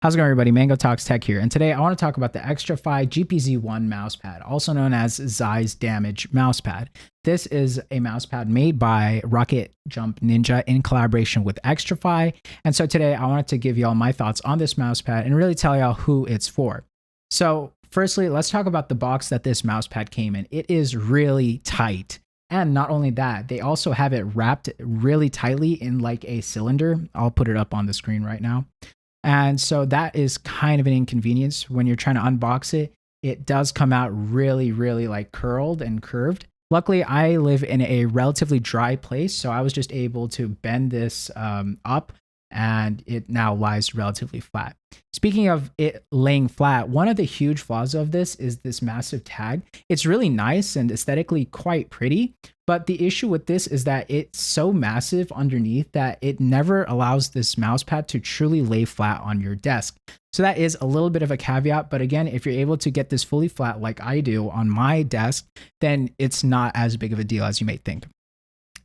How's it going, everybody? Mango Talks Tech here, and today I want to talk about the Xtrfy GPZ1 mousepad, also known as Zowie Damage mousepad. This is a mousepad made by Rocket Jump Ninja in collaboration with Xtrfy, and so today I wanted to give y'all my thoughts on this mousepad and really tell y'all who it's for. So firstly, let's talk about the box that this mousepad came in. It is really tight. And not only that, they also have it wrapped really tightly in like a cylinder. I'll put it up on the screen right now. And so that is kind of an inconvenience when you're trying to unbox it. It does come out really, really like curled and curved. Luckily, I live in a relatively dry place, so I was just able to bend this up and it now lies relatively flat. Speaking of it laying flat, one of the huge flaws of this is this massive tag. It's really nice and aesthetically quite pretty, but the issue with this is that it's so massive underneath that it never allows this mousepad to truly lay flat on your desk. So that is a little bit of a caveat, but again, if you're able to get this fully flat like I do on my desk, then it's not as big of a deal as you may think.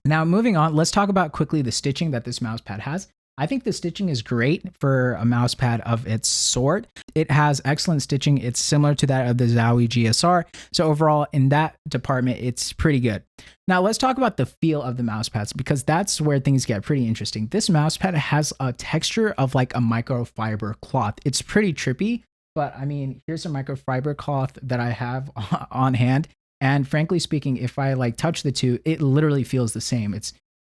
Now, moving on, let's talk about quickly the stitching that this mousepad has. I think the stitching is great for a mousepad of its sort. It has excellent stitching. It's similar to that of the Zowie GSR. So overall, in that department, it's pretty good. Now let's talk about the feel of the mousepads, because that's where things get pretty interesting. This mousepad has a texture of like a microfiber cloth. It's pretty trippy, but I mean, here's a microfiber cloth that I have on hand. And frankly speaking, if I like touch the two, it literally feels the same.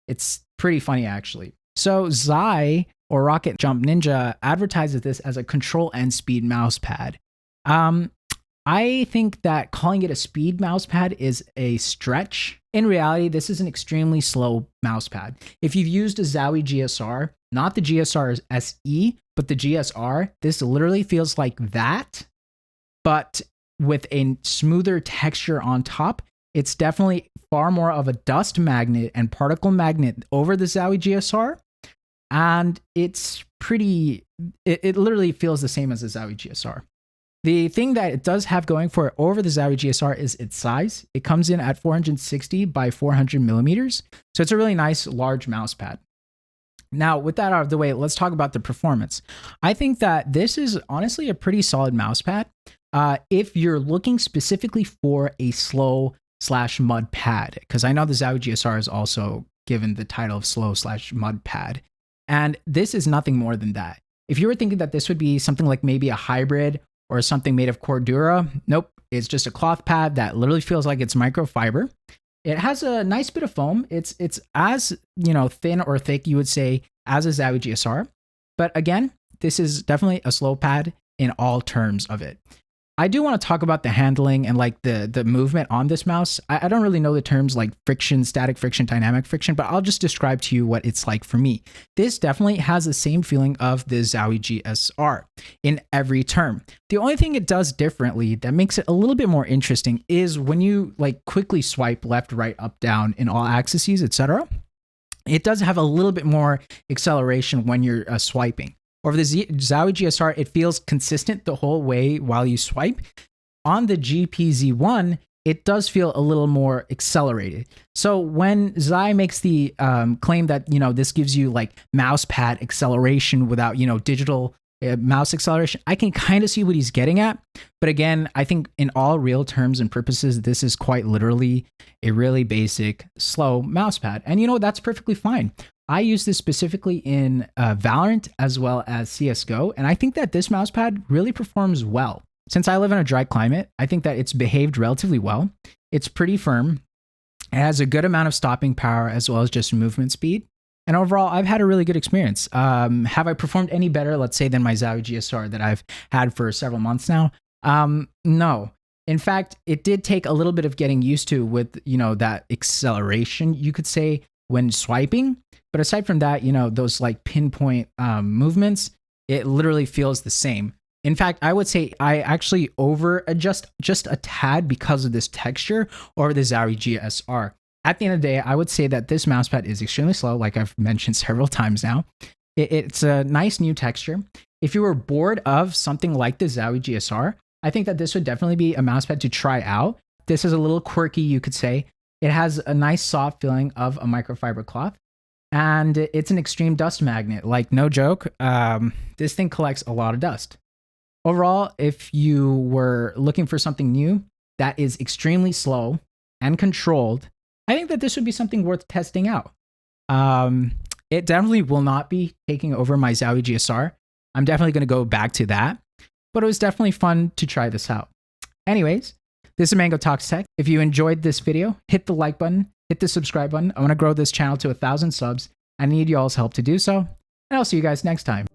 It's pretty funny actually. So Zowie, or Rocket Jump Ninja, advertises this as a control and speed mousepad. I think that calling it a speed mousepad is a stretch. In reality, this is an extremely slow mousepad. If you've used a Zowie GSR, not the GSR SE, but the GSR, this literally feels like that, but with a smoother texture on top. It's definitely far more of a dust magnet and particle magnet over the Zowie GSR. And it's pretty, it literally feels the same as the Zowie GSR. The thing that it does have going for it over the Zowie GSR is its size. It comes in at 460 by 400 millimeters. So it's a really nice large mousepad. Now, with that out of the way, let's talk about the performance. I think that this is honestly a pretty solid mousepad. If you're looking specifically for a slow/mud pad, because I know the Zowie GSR is also given the title of slow/mud pad. And this is nothing more than that. If you were thinking that this would be something like maybe a hybrid or something made of Cordura, nope. It's just a cloth pad that literally feels like it's microfiber. It has a nice bit of foam. It's as, thin or thick, you would say, as a Zowie GSR. But again, this is definitely a slow pad in all terms of it. I do want to talk about the handling and like the movement on this mouse. I don't really know the terms like friction, static friction, dynamic friction, but I'll just describe to you what it's like for me. This definitely has the same feeling of the Zowie GSR in every term. The only thing it does differently that makes it a little bit more interesting is when you like quickly swipe left, right, up, down in all axes, etc. It does have a little bit more acceleration when you're swiping. Over the Zowie GSR, it feels consistent the whole way while you swipe. On the GPZ1, it does feel a little more accelerated. So when Zowie makes the claim that, this gives you like mousepad acceleration without, digital mouse acceleration, I can kind of see what he's getting at. But again, I think in all real terms and purposes, this is quite literally a really basic, slow mousepad. And that's perfectly fine. I use this specifically in Valorant as well as CSGO, and I think that this mousepad really performs well. Since I live in a dry climate, I think that it's behaved relatively well. It's pretty firm. It has a good amount of stopping power as well as just movement speed. And overall, I've had a really good experience. Have I performed any better, let's say, than my Zowie GSR that I've had for several months now? No. In fact, it did take a little bit of getting used to with, that acceleration, you could say, when swiping. But aside from that, those like pinpoint movements, it literally feels the same. In fact, I would say I actually over adjust just a tad because of this texture over the Zowie GSR. At the end of the day, I would say that this mousepad is extremely slow, like I've mentioned several times now. It's a nice new texture. If you were bored of something like the Zowie GSR, I think that this would definitely be a mousepad to try out. This is a little quirky, you could say. It has a nice soft feeling of a microfiber cloth. and it's an extreme dust magnet. Like, no joke, this thing collects a lot of dust. Overall, if you were looking for something new that is extremely slow and controlled, I think that this would be something worth testing out. It definitely will not be taking over my Zowie GSR. I'm definitely going to go back to that, but it was definitely fun to try this out. Anyways, this is Mango Talks Tech. If you enjoyed this video, hit the like button, hit the subscribe button. I want to grow this channel to 1,000 subs. I need y'all's help to do so, and I'll see you guys next time.